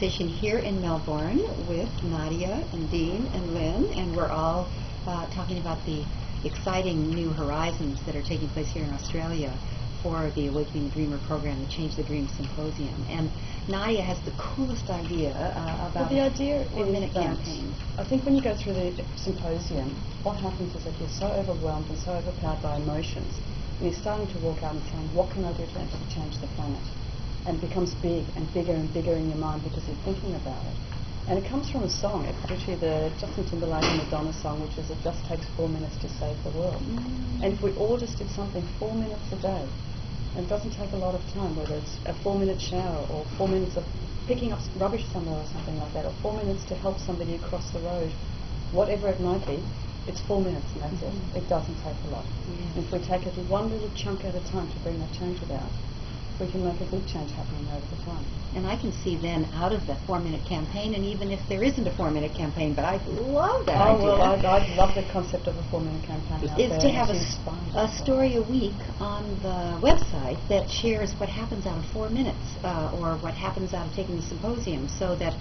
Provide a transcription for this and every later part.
Station here in Melbourne with Nadia and Dean and Lynn, and we're all talking about the exciting new horizons that are taking place here in Australia for the Awakening the Dreamer program, the Change the Dream Symposium. And Nadia has the coolest idea about the idea a 4-minute that campaign. I think when you go through the symposium, what happens is that you're so overwhelmed and so overpowered by emotions, and you're starting to walk out and saying, what can I do to actually change the planet? And it becomes big and bigger and bigger in your mind because you're thinking about it. And it comes from a song. It's literally the Justin Timberlake and Madonna song, which is "It just takes 4 minutes to save the world." And if we all just did something 4 minutes a day, and it doesn't take a lot of time, whether it's a 4-minute shower or 4 minutes of picking up rubbish somewhere or something like that, or 4 minutes to help somebody across the road, whatever it might be, it's 4 minutes and that's it. It doesn't take a lot. And if we take it one little chunk at a time to bring that change about, we can make a big change happening over the time. And I can see then out of that 4-minute campaign, and even if there isn't a 4-minute campaign, but I love that idea. Well, I love the concept of a 4-minute campaign out is there. to have a story a week on the website that shares what happens out of 4 minutes, or what happens out of taking the symposium, so that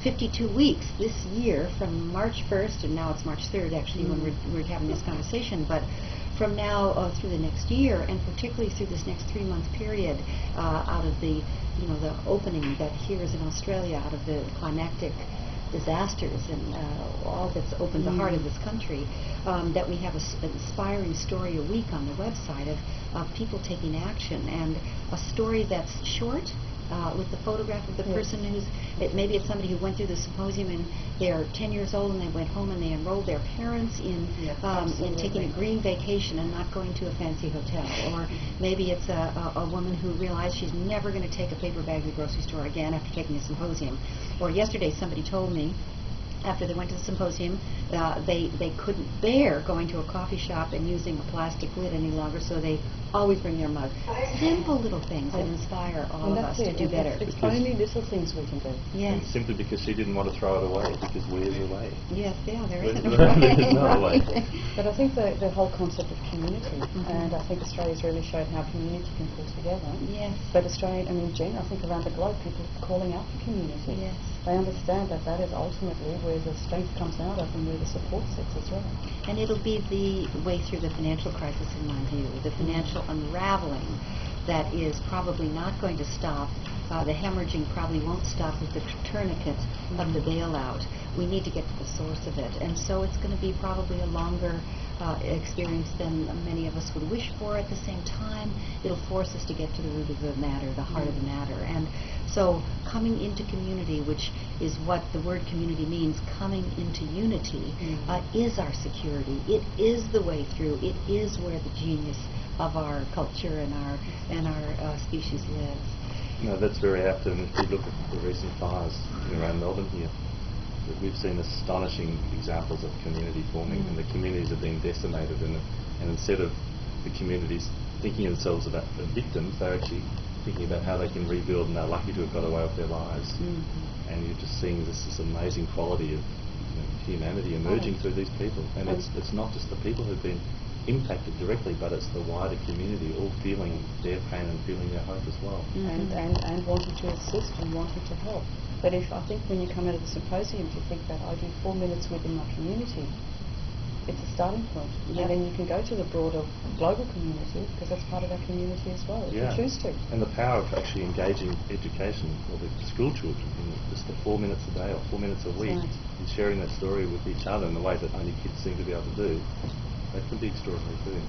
52 weeks this year, from March 1st, and now it's March 3rd actually when we're having this conversation, but from now through the next year, and particularly through this next 3-month period, out of the the opening that here is in Australia, out of the climactic disasters and all that's opened the heart of this country, that we have an inspiring story a week on the website of people taking action, and a story that's short, with the photograph of the person who's, maybe it's somebody who went through the symposium and they're 10 years old and they went home and they enrolled their parents in taking a green vacation and not going to a fancy hotel. Or maybe it's a woman who realized she's never going to take a paper bag to the grocery store again after taking a symposium. Or yesterday somebody told me, after they went to the symposium, they couldn't bear going to a coffee shop and using a plastic lid any longer, so they always bring their mug. Simple little things that inspire all of us to do better. It's only little things we can do. Yes. And simply because she didn't want to throw it away, because where's the way? Yes, there isn't a There's no way. But I think the whole concept of community, and I think Australia's really showed how community can pull together. Yes. But Australia, Jen, I think around the globe, people are calling out for community. Yes. They understand that that is ultimately where the strength comes out of and where the support sits as well. And it'll be the way through the financial crisis, in my view, the financial unraveling that is probably not going to stop. The hemorrhaging probably won't stop with the tourniquet of the bailout. We need to get to the source of it. And so it's going to be probably a longer experience than many of us would wish for. At the same time, it'll force us to get to the root of the matter, the heart of the matter. And so coming into community, which is what the word community means, coming into unity, is our security. It is the way through. It is where the genius of our culture and our species lives. No, that's very apt. And if you look at the recent fires around Melbourne here, we've seen astonishing examples of community forming, and the communities have been decimated, and instead of the communities thinking of themselves about the victims, they're actually thinking about how they can rebuild, and they're lucky to have got away with their lives. And you're just seeing this amazing quality of humanity emerging through these people. And it's not just the people who've been impacted directly, but it's the wider community all feeling their pain and feeling their hope as well. And wanting to assist and wanting to help. But I think when you come out of the symposium to think that I do 4 minutes within my community, it's a starting point. And then you can go to the broader global community, because that's part of our community as well, if you choose to. And the power of actually engaging education, or the school children, in just the 4 minutes a day or 4 minutes a week, and sharing that story with each other in the way that only kids seem to be able to do, that can be extraordinary too.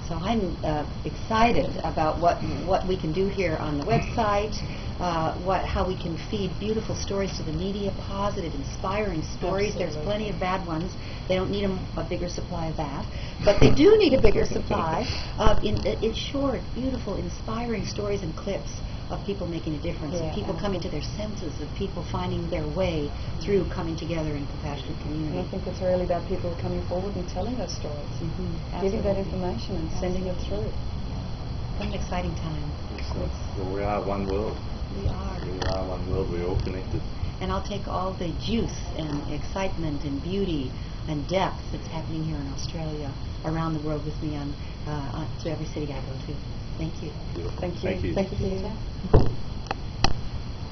So I'm excited about what we can do here on the website, how we can feed beautiful stories to the media, positive, inspiring stories. There's plenty of bad ones. They don't need a bigger supply of that, but they do need a bigger supply of in short, beautiful, inspiring stories and clips of people making a difference, of people coming to their senses, of people finding their way through coming together in compassionate community. And I think it's really about people coming forward and telling those stories, giving that information and sending it through. What an exciting time. Well, we are one world. We are. We are one world. We're all connected. And I'll take all the juice and excitement and beauty and depth that's happening here in Australia around the world with me to every city I go to. Thank you. Beautiful. Thank you. Thank you. Thank you for your time.